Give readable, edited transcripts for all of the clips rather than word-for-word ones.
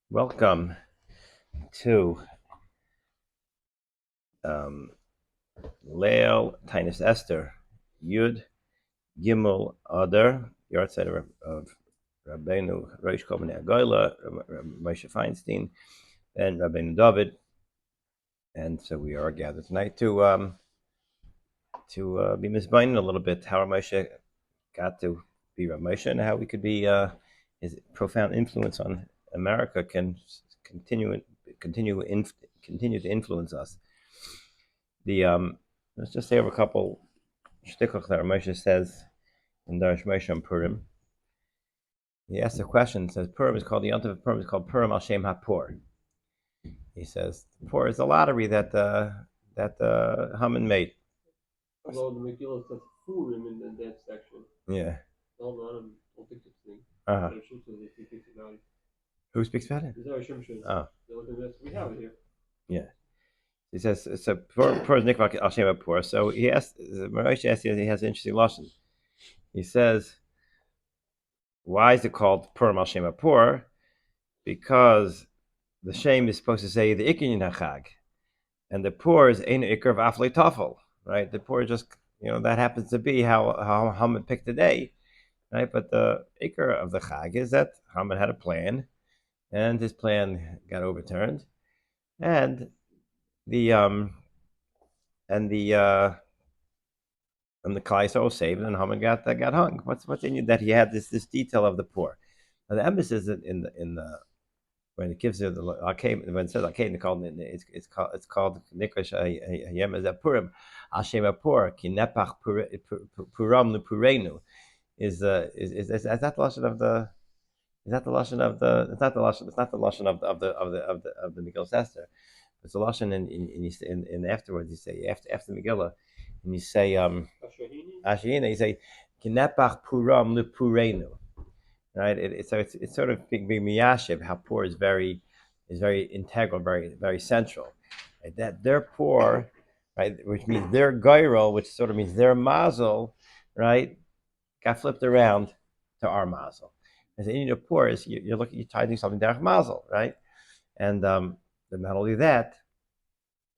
Welcome to Leil Tainus Esther Yud Gimel Adar Yartzeit of Rabbeinu Rosh Kohen Agoyla, Moshe Feinstein, and Rabbeinu David, and so we are gathered tonight to be misbeinding a little bit how Moshe got to be Rav Moshe and how we could be his profound influence on America can continue continue continue to influence us. The let's just say over a couple shtickles that Moshe says in Darish Moshe and Purim. He asks a question. Says Purim is called the Yontif of Purim is called Purim al Shem HaPur. He says Pur is the lottery that Haman made. Although the Megillah says Purim in that section. Yeah. No, I don't think it's thing. Uh-huh. Who speaks about it? Oh. We have it here. Yeah. He says so. Pur is Nikvak al Shem HaPur. So he asks. Moshe asks. He has an interesting lashon. He says, why is it called Purim al Shem HaPur? Because the Shem is supposed to say the Ikin Hachag, and the Pur is Ein Ikar of Aflei Tafel, right? The Pur just, that happens to be how Haman picked the day, right? But the Ikar of the Chag is that Haman had a plan, and his plan got overturned, and the Klal Yisrael was saved, and Haman got hung. What's in you that he had this detail of the Pur? Now, the emphasis in the when it gives you the when it says it's called Nikosh Hayem as a Purim Hashem Apur Ki Nepach Puram Purenu is that the lashon of the it's not the lashon of the Megillah Esther. It's a lashon in afterwards. You say after Megillah, and you say Ashahina. You say Ki Nepach Puram Purenu. Right, it's sort of being miyashiv. How Pur is very integral, very central. Right? That their Pur, right, which means their gairol, which sort of means their mazel, right, got flipped around to our mazel. As in your Pur is you're trying to do something derech mazel, right, and not only that,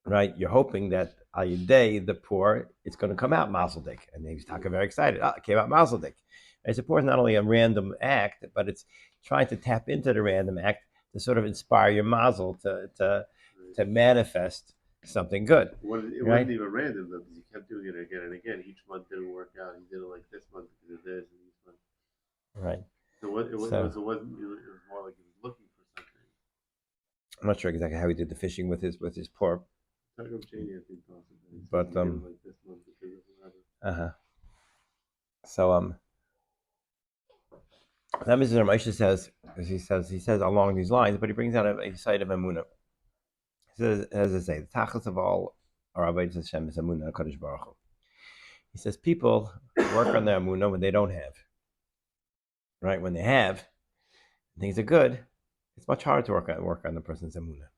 right, you're hoping that day the Pur it's going to come out mazel dik, and he's talking very excited. It came out mazel dik. I suppose not only a random act, but it's trying to tap into the random act to sort of inspire your mazel to manifest something good. It wasn't even random though, because he kept doing it again and again. Each month didn't work out. He did it like this month because of this, and each month. Right. So it was more like he was looking for something. I'm not sure exactly how he did the fishing with his pork. But like this month because of whatever. So that Mr. Moshe says, he says along these lines, but he brings out a side of Emunah. He says, as I say, the tachlis of all our avodas Hashem is Emunah, Kadosh Baruch Hu. He says people work on their Emunah when they don't have. Right, when they have, things are good. It's much harder to work on the person's Emunah,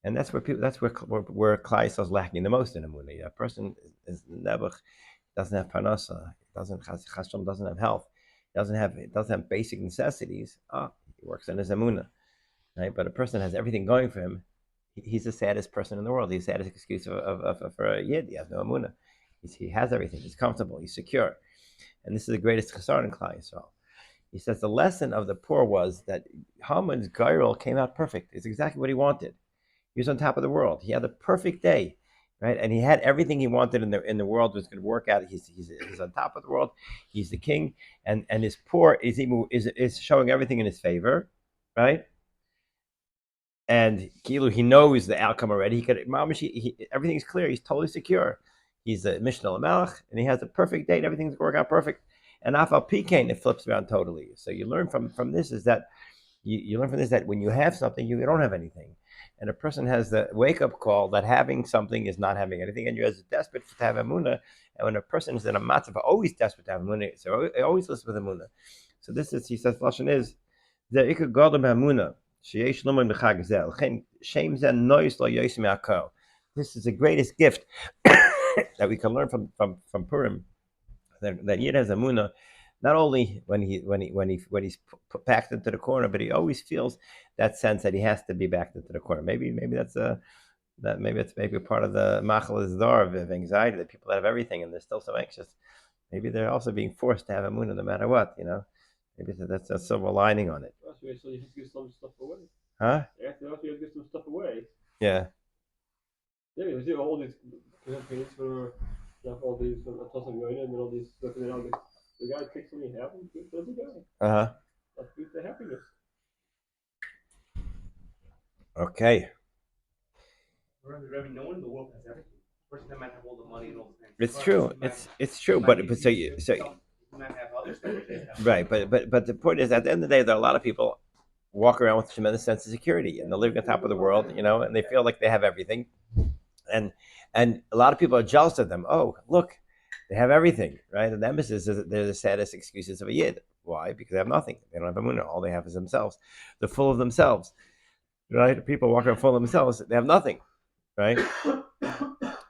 and that's where Klal Yisrael is lacking the most in Emunah. A person is nebuch, doesn't have parnasa, doesn't have health. Doesn't have basic necessities. He works on his emunah, right? But a person has everything going for him. He's the saddest person in the world. He's the saddest excuse for a yid. He has no emunah. He has everything. He's comfortable. He's secure, and this is the greatest chesar in Klal Yisrael. He says the lesson of the Pur was that Haman's gairol came out perfect. It's exactly what he wanted. He was on top of the world. He had the perfect day. Right, and he had everything he wanted in the world was going to work out. He's on top of the world. He's the king, and his Pur is showing everything in his favor, right? And Kilu, he knows the outcome already. Everything's clear. He's totally secure. He's the Mishnah Lamelech, and he has a perfect date. Everything's going to work out perfect. And Afal Pikain, it flips around totally. So you learn from this is that you learn from this that when you have something, you don't have anything. And a person has the wake-up call that having something is not having anything, and you're as desperate to have emunah. And when a person is in a matzav, always desperate to have emunah, so I always listen with emunah. So this is, he says, lashon is the ikar gadol b'emunah sheyesh l'mod b'chag zel shem zen nois lo yosim akol. This is the greatest gift that we can learn from Purim. That Yid has emunah, not only when he's backed into the corner, but he always feels that sense that he has to be backed into the corner. Maybe that's maybe part of the machal zdar of anxiety, that people that have everything and they're still so anxious. Maybe they're also being forced to have a emunah no matter what. Maybe that's a silver lining on it. So you have to give some stuff away. Huh? After that, you have to give some stuff away. Yeah. Yeah, you see all these campaigns for all these Atosim Yoina and all these stuff, and then the guy takes what he has and gives it to the guy. Uh-huh. That's the happiness. Okay. Rabbi, no one in the world has everything. The person that might have all the money and all the things. It's true. It's true. But so you might have other stuff. right. But the point is, at the end of the day, there are a lot of people walk around with a tremendous sense of security, and they're living on top of the world, and they feel like they have everything, and a lot of people are jealous of them. Oh, look, they have everything, right? And the emphasis is that they're the saddest excuses of a yid. Why? Because they have nothing. They don't have a munah. All they have is themselves. They're full of themselves, right? People walk around full of themselves. They have nothing, right?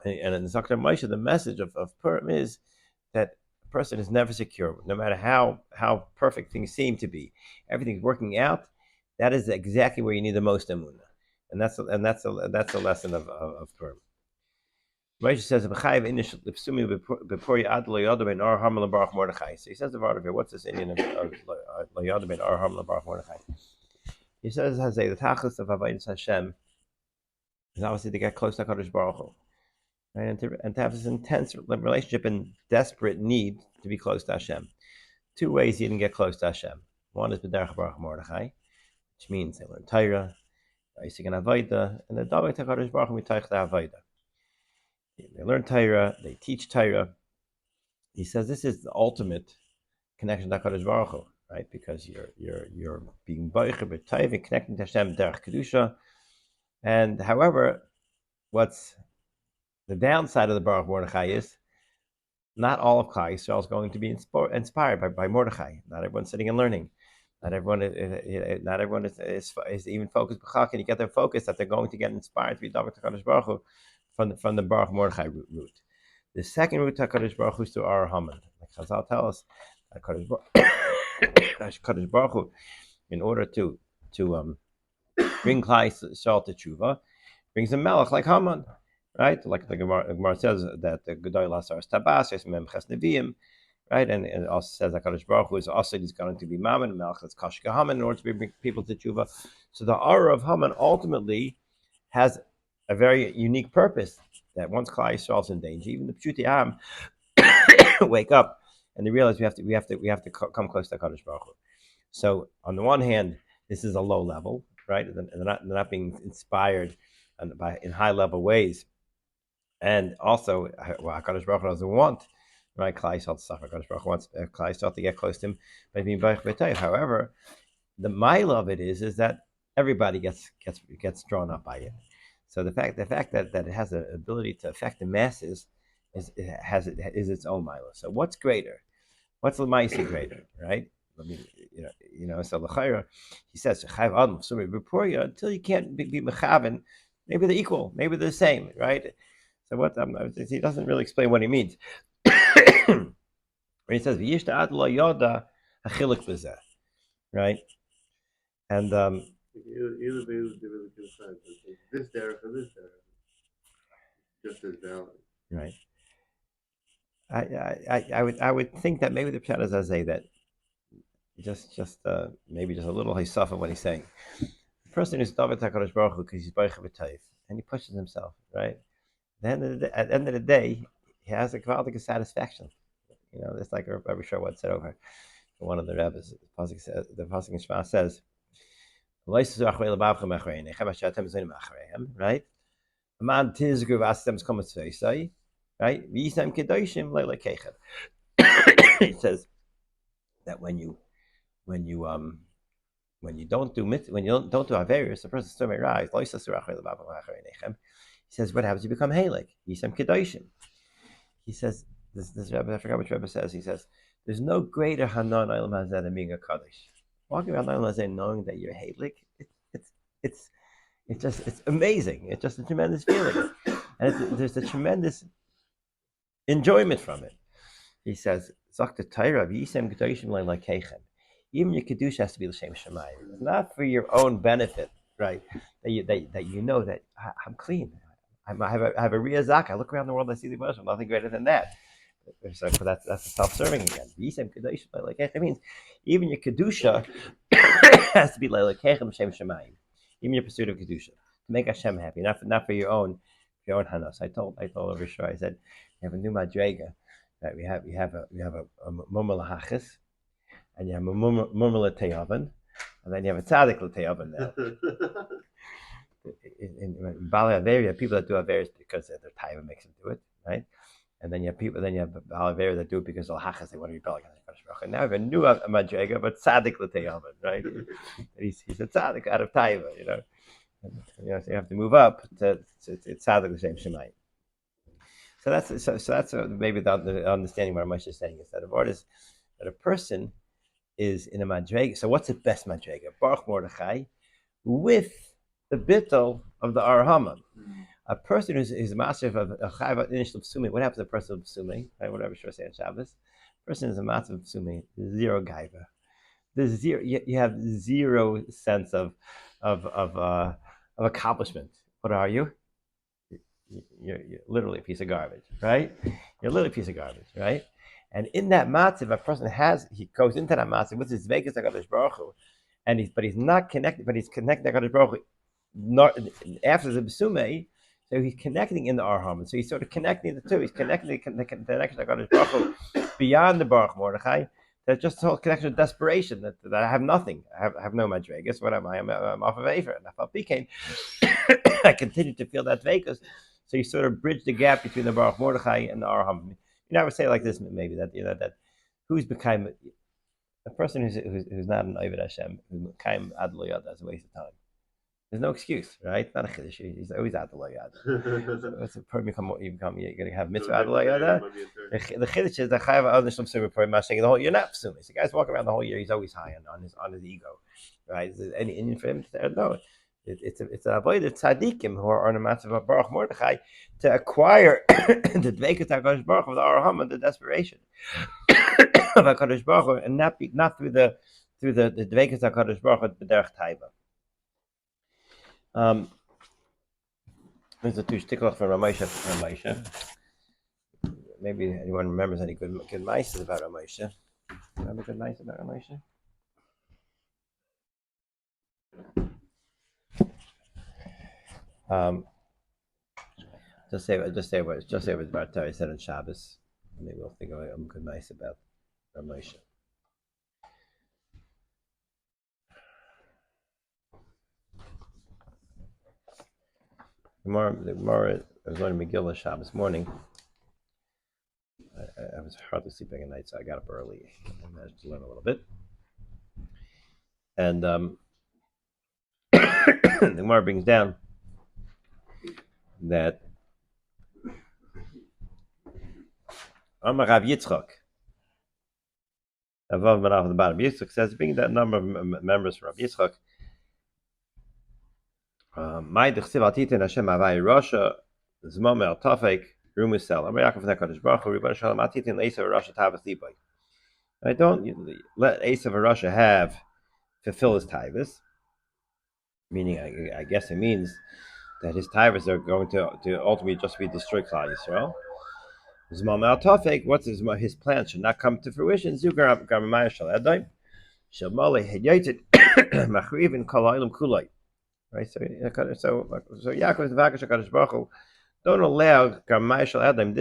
And in Dr. Moshe, the message of Purim is that a person is never secure, no matter how perfect things seem to be. Everything's working out. That is exactly where you need the most emunah, and that's a lesson of Purim. Moshe says, so he says the word of here. What's this Indian of Layad ben Ar Ham Lebarach Mordechai? He says, the tachlis of Avodas Hashem is obviously to get close to HaKadosh Baruch Hu. Right? And to have this intense relationship and desperate need to be close to Hashem. Two ways you can get close to Hashem. One is b'derech Baruch Mordechai, which means they learn Torah, Isaac and Avodah, and the Davai HaKadosh Baruch Hu mitaych the Avodah. They learn Torah, they teach Torah. He says this is the ultimate connection to HaKadosh Baruch Hu, right? Because you're being b'oicher b'tayv and connecting to Hashem derech kedusha. And however, what's the downside of the Baruch Mordechai is not all of Klal Yisrael is going to be inspired by Mordechai. Not everyone's sitting and learning. Not everyone is even focused. Can you get their focus that they're going to get inspired to be David HaKadosh Baruch Hu from the Baruch Mordechai route? The second route to HaKadosh Baruch Hu is to Ar Haman. Like Chazal tell us, HaKadosh Baruch Hu, in order to bring Klal Yisrael to tshuva, brings a melech like Haman. Right, like the Gemara says that the Gedol Lasar Tabas is Memches Neviim, right, and it also says that Kadosh Baruch Hu is also going to be Mammon, Melchus Kashka Haman, in order to bring people to tshuva. So the aura of Haman ultimately has a very unique purpose. That once Klal Yisrael is in danger, even the Pshuti Am wake up and they realize we have to come close to Kadosh Baruch Hu. So on the one hand, this is a low level, right? They're not being inspired in high level ways. And also, HaKadosh Baruch Hu doesn't want, right, Klal Yisrael to suffer. HaKadosh Baruch Hu wants Klal Yisrael to get close to him by being Baruch B'Tayv. However, the mile of it is that everybody gets drawn up by it. So the fact that it has the ability to affect the masses is its own mile. So what's greater? What's L'maisi greater, right? I mean, so L'chayra, he says, until you can't be mechaven, maybe they're equal, maybe they're the same, right? So what he doesn't really explain what he means. When he says "V'yishta ad lo yoda hachiluk b'zeh," right? And either way, they really can say this derech or this derech, just as valid. Right. I would think that maybe the pshat is say that just maybe just a little hisafa what he's saying. The person who's David HaKadosh Baruch Hu because he's Baruch B'Tayv and he pushes himself, right? At the end of the day, he has a gewaltige satisfaction. It's like Rabbi Shor once said over one of the Rebbes. The Pasuk in Shema says, right? A man tizgru v'astem comes to say, right? V'yisam kedoshim leila kechem. It says that when you don't do averius, the person still may rise. He says, what happens? You become halik. Yisam kedoshim. He says, this Rebbe, I forgot which Rebbe says. He says, there's no greater hanan olam hazeh than being a kaddish. Walking around olam hazeh knowing that you're halik, it's amazing. It's just a tremendous feeling, and there's a tremendous enjoyment from it. He says, "Zok the Torah, v'yisem kedoshim le'lakeichem." Even your kedusha has to be l'shem shemayim. It's not for your own benefit, right? That you know that I'm clean. I have a riyah zaka. I look around the world, I see the Moshe. Nothing greater than that. So that's the self-serving again. V'yisem kedoshim le'lakeichem. It means even your kedusha has to be le'lakeichem shem shemayim. Even your pursuit of kedusha to make Hashem happy, not for your own hanos. I told over sure. I said, you have a new madrega. Right, we have a mumma lahachis, and you have a mumma l'teyavan, and then you have a tzaddik l'teyavan now. In Bali Averia, people that do Averis because their taiva makes them do it, right? And then you have Bali Averia that do it because lahachis they want to rebel against Hakadosh Baruch Hu. And now we have a new madrega, but tzaddik l'teyavan, right? He's a tzaddik out of taiva, you know. So you have to move up to tzaddik l'shem shemayim. So that's maybe the understanding what Moshe is saying is that a person is in a madrega. So what's the best madrega? Baruch Mordechai with the bittul of the Arhamam. A person who's master of a chayv initial psumi. What happens to a person of psumi? Right, whatever should say on Shabbos. A person is a master of psumi. Zero gaiva. There's zero. You have zero sense of accomplishment. What are you? You're literally a piece of garbage, right? You're literally a piece of garbage, right? And in that matziv, a person he goes into that matziv with his vegas HaKadosh Baruch Hu, but he's not connected, but he's connected to HaKadosh Baruch Hu not after the B'sumei, so he's connecting in the Arham. So he's sort of connecting the two. He's connecting the connection to HaKadosh Baruch Hu beyond the Baruch Mordechai. That's just the whole connection of desperation that I have nothing. I have no madregas. What am I? I'm off of Aver. And I became. I continue to feel that vegas. So you sort of bridge the gap between the Baruch Mordechai and the Arham. You know, I would say like this maybe that who's become a person who's not an Oived Hashem, who became Ad Lo Yad, that's a waste of time. There's no excuse, right? Not a chiddush. He's always Ad Lo Yad. So you're going to have mitzvah Ad Lo Yad. The chiddush is that Chayav Ad Nishlam Summa Purim Mashing the whole. You're not psumis. The guy's walking around the whole year. He's always high on his ego, right? Is there any Indian for him? No. It's an avoided tzaddikim who are on a massive of Baruch Mordechai to acquire the dveikus HaKadosh Baruch Hu, the Arham, and the desperation of HaKadosh Baruch Hu, and not through the dveikus HaKadosh Baruch Hu, but derech taiva. There's a two shtiklach from Ramoshe. Maybe anyone remembers any good mice about Ramoshe. Remember good mice about Ramoshe? Just say what Bar Torah said on Shabbos. Maybe we'll think of something good nice about Moshe. The Gemara, I was learning Megillah Shabbos morning. I was hardly sleeping at night, so I got up early. I managed to learn a little bit. And the Gemara brings down that Amar Rav Yitzchak, above and off the bottom, Yitzchak says, being that number of members from Rav Yitzchak, my dechsiv al titin Hashem avai Rasha zmom el tafek rumusel. Amar Yaakov Nekadosh Baruch Hu Ribono Shel Olam al titin Esav Rasha tavas liboy. I don't let Esav Rasha fulfill his tithes. Meaning, I guess it means that his tithes are going to ultimately just be destroyed, Klal Yisrael. Zmam al tafek, what's his plan should not come to fruition. Zugar Gamamaya Shal Edai Shal Malay Hedyatit Machriv in Kol Ha'olam Kulay. Right, so Yaakov is the Vakash HaKadosh Baruch Hu. Don't allow Gamamaya Shal Edai,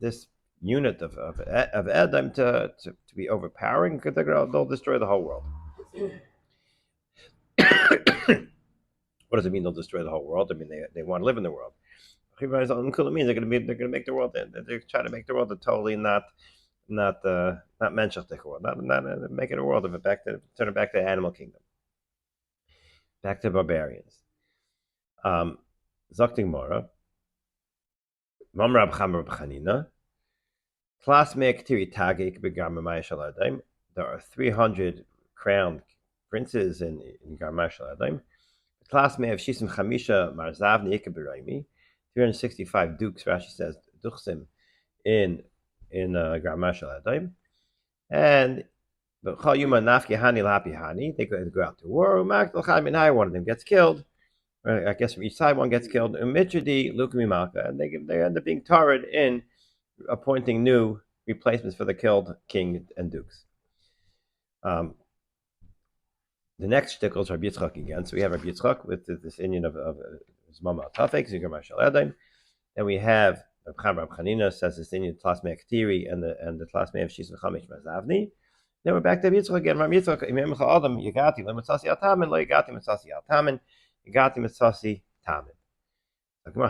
this unit of Edom to be overpowering, because they'll destroy the whole world. What does it mean they'll destroy the whole world? I mean they want to live in the world. It means they're going to make the world. They're trying to make the world a totally not menschlich world, not making a world of it turn it back to the animal kingdom, back to barbarians. Zakting Mora, Mamrab Chamar B'Chanina, Klas Me'aktiri Tagik B'Gamamaya Shel Adaim. There are 300 crowned princes in Gamamaya Shel Adaim. Klas Me'av Shisim Chamisha Marzav Neika B'Raimi. 365 dukes, Rashi says, duchsim, in Grama Shel Adaim, and they go out to war. One of them gets killed. I guess from each side one gets killed. And they end up being tarred in appointing new replacements for the killed king and dukes. The next shtickle is Rabbi Yitzchak again. So we have Rabbi Yitzchak with this Indian of Zmam al Tafek, Zigar Mashal Edaim. Then we have Rab Chanina says this Indian Tlasmei Aktiri and the Tlasmei of Shis Chamish Mazavni. Then we're back to Rabbi Yitzchak again. Rabbi Yitzchak, Imam Cha'adam, Yagati, Lemitzasi Atamin, Lo Yagati Mitzasi Atamin, Yagati Mitzasi Tamin. When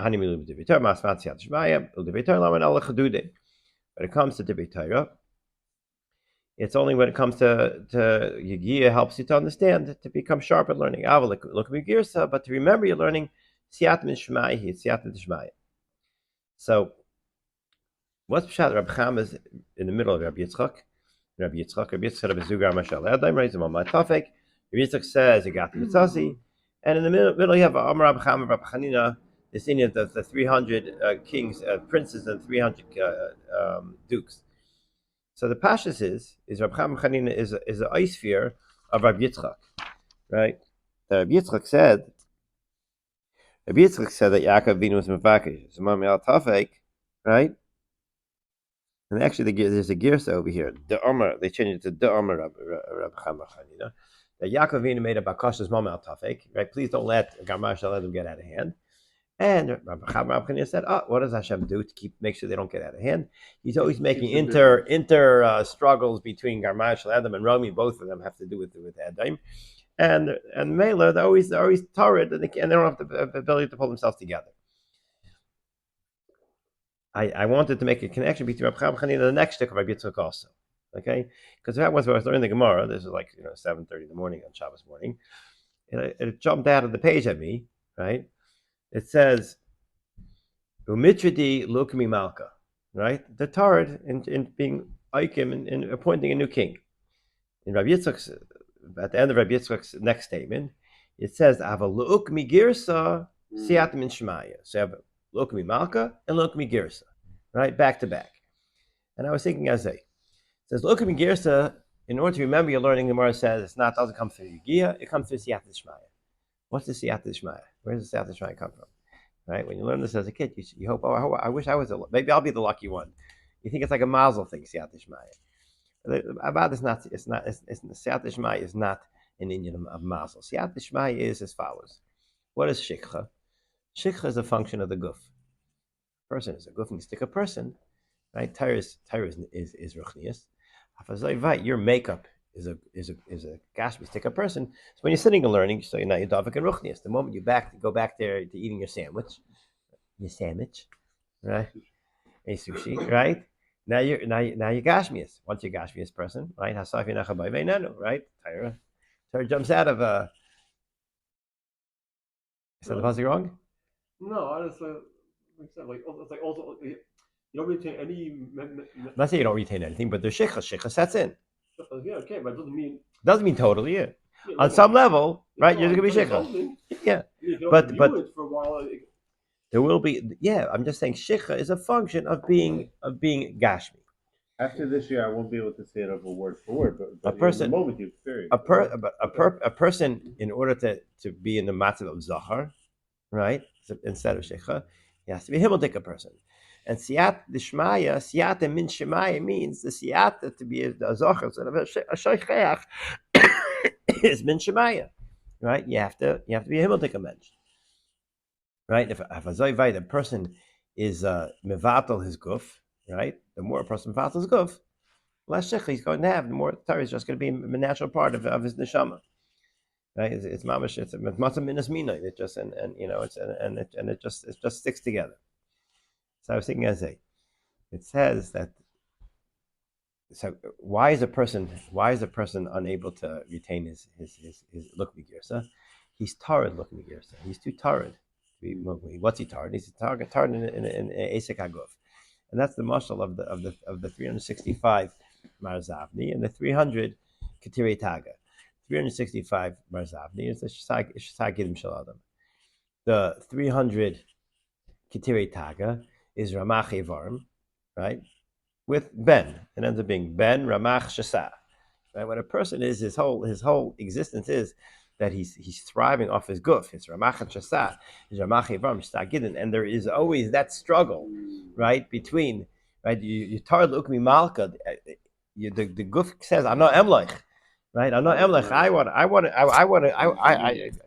it comes to Divrei Torah, it's only when it comes to Yigiyah helps you to understand, to become sharp at learning. But to remember you're learning Siyat Min Shmai, Siyat Min Shmai. So, what's Pshat? Rabbi Cham is in the middle of Rabbi Yitzchak. Rabbi Yitzchak said, Zugar Mashal Edaim, right? Zimam Tafek. Rabbi Yitzchak says, Yagati Mitzasi. And in the middle you have Amar Rabbi Cham and Rabbi Chanina, this Indian of the 300 kings, princes, and 300 dukes. So the Pashas is Rabbi Cham Chanina is the ice sphere of Rabbi Yitzchak, right? Rabbi Yitzchak said that Yaakov Avinu was mevakesh, Zimam al Tafek, right? And actually, there's a girsa over here. The Omer, they changed it to the Omer Rabbi Cham Chanina. That Yaakov Avinu made a bakashas Zimam al Tafek, right? Please don't let Gamash let them get out of hand. And Rabbi Chanina said, what does Hashem do to make sure they don't get out of hand? He's always making inter struggles between Garmash, Adam, and Romi. Both of them have to do with Edaim. And Mela, they're always torrid, and they don't have the ability to pull themselves together. I wanted to make a connection between Rabbi Chanina and the next stick of Rabbi Yitzchak also. Okay? Because that was when I was learning the Gemara. This is 7:30 in the morning on Shabbos morning. And it jumped out of the page at me, right? It says, "Umitridi lukmi malka," right? The Torah in being Aikim in appointing a new king. In Rabbi Yitzchak's, at the end of Rabbi Yitzchak's next statement, it says, "Ava lukmi girsa siyat min shmaya." So you have lukmi malka and lukmi girsa, right, back to back. And I was thinking, as it says, lukmi girsa. In order to remember your learning, the Gemara says doesn't come through Yigiyah, it comes through siyat shmaya. What's the Siyat D'Shmaya? Where does the Siyat D'Shmaya come from? Right? When you learn this as a kid, you hope, I wish I was maybe I'll be the lucky one. You think it's like a mazel thing, Siyat D'Shmaya. About it's not. Siyat D'Shmaya is not an Indian of mazel. Siyat D'Shmaya is as follows. What is shikha? Shikha is a function of the guf. Person is a guf, and you stick a person, right? Tyre is ruchnius. Your makeup is a gashmi stick a person. So when you're sitting and learning, so you're not your davik and ruchnius. The moment you go back there to eating your sandwich, right? A sushi, right? Now you're gashmius. Once you're gashmius person, right? Hasafi nachabay veinanu, right? Tyra jumps out of a. Is that the pasuk wrong? No, honestly, it's like also you don't retain any. I'm not saying you don't retain anything, but the shikha sets in. Yeah, okay, but it doesn't mean totally. Yeah, on some level, right? You're gonna be shikha. Yeah, but for a while, there will be. Yeah, I'm just saying shikha is a function of being gashmi. After this year, I won't be able to say it over word for word, but a person, in the moment you experience a person, in order to be in the matzav of zachar, right? So instead of shikha, he has to be a himmeldik person. And siyat d'shmaya, siyat min shemaya means the siyat to be a zachar instead of a shaycheach is min shemaya, right? You have to be a himmeldik mensch, right? If a person is mevatel his guf, right? The more a person mevatel his guf, less shikha he's going to have. The more Torah is just going to be a natural part of his neshama, right? It's mamash. It's matzah minas mina. It just and it just sticks together. So I was thinking, it says that. So why is a person unable to retain his lukmi girsa? He's tarred lukmi girsa. He's too tarred. What's he tarred? He's tarred in Esek Haguf, and that's the mashal of the 365 Marzavni and the 300 Ketiri Taga. 365 Marzavni is the Shagidim Shaladam. The 300 Ketiri Taga is Ramach Evarim, right? With Ben, it ends up being Ben Ramach Shasa. Right? What a person is, his whole existence is that he's thriving off his guf, his Ramach Shasa, his Ramach Ivam Shtagidin, and there is always that struggle, right, between right you Tarad Ukmi Malka, the guf says I'm not Emlech, right? I'm not Emlech. I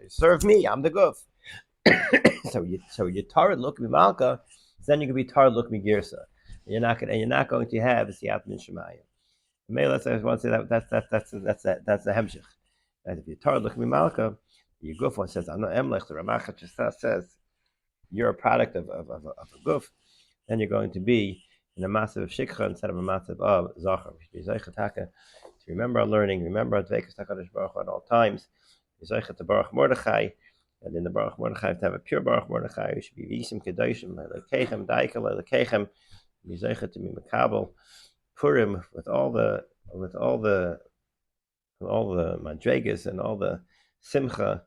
serve me. I'm the guf. so you Tarad Ukmi Malka, then you can be Tarad Ukmi Girsa. You're not going to have Siyat Min Shemayim. Maybe let's say I want to say that's the hemshich. Right? If you're Torah L'chmi Malka, your guf one says I'm not emlech. The Ramach says you're a product of a guf. Then you're going to be in a massive shikha instead of a massive of zachar. To remember our learning, remember our dveikus Hakadosh Baruch Hu at all times. Yizaycha to Baruch Mordechai, and in the Baruch Mordechai to have a pure Baruch Mordechai. You should be visim kedoshim lekechem daikal lekechem. Yizaycha to be makabel Purim with all the madrigas and all the simcha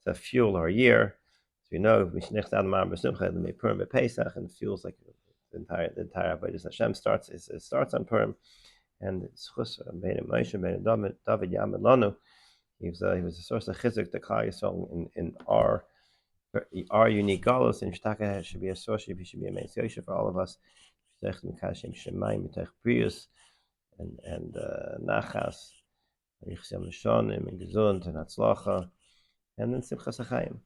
to fuel our year. So we know Mishnichs Adam Ma'am B'Simcha the Purim B'Pesach, and it feels like the entire Avodas Hashem starts on Purim, and it's Chus Bein Moshe Bein David Yamid Lanu. He was a source of chizuk to Klal Yisrael in our unique galus, and Shtaka should be a source. He should be a main for all of us. And Nachas, Yichsam Lishonim, and Gesund, and Hatzlacha, and then Simchas Achayim.